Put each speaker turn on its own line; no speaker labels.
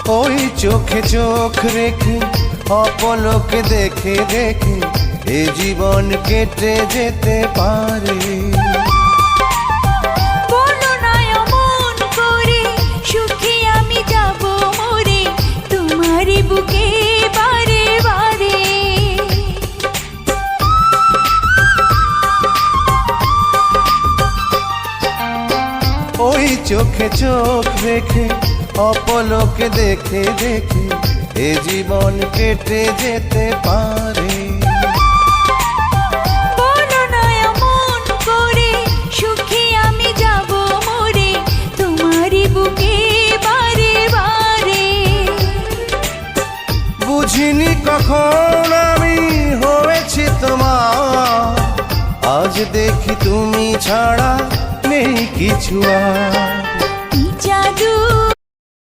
ওই চোখে চোখ রেখে অপলকে দেখে দেখে এ জীবন কেটে যেতে পারে।
বলো না অমন করে, সুখে আমি যাব মরে তোমারই বুকে বারে বারে।
ওই চোখে চোখ রেখে অপলকে দেখে দেখে এ জীবন কেটে যেতে পারে।
বলো না অমন করে, সুখে আমি যাব মরে তোমারই বুকে বারে বারে।
বুঝিনি কখন আমি হয়েছি তোমার, আজ দেখি তুমি ছাড়া নেই কিছু আর।
কি জাদু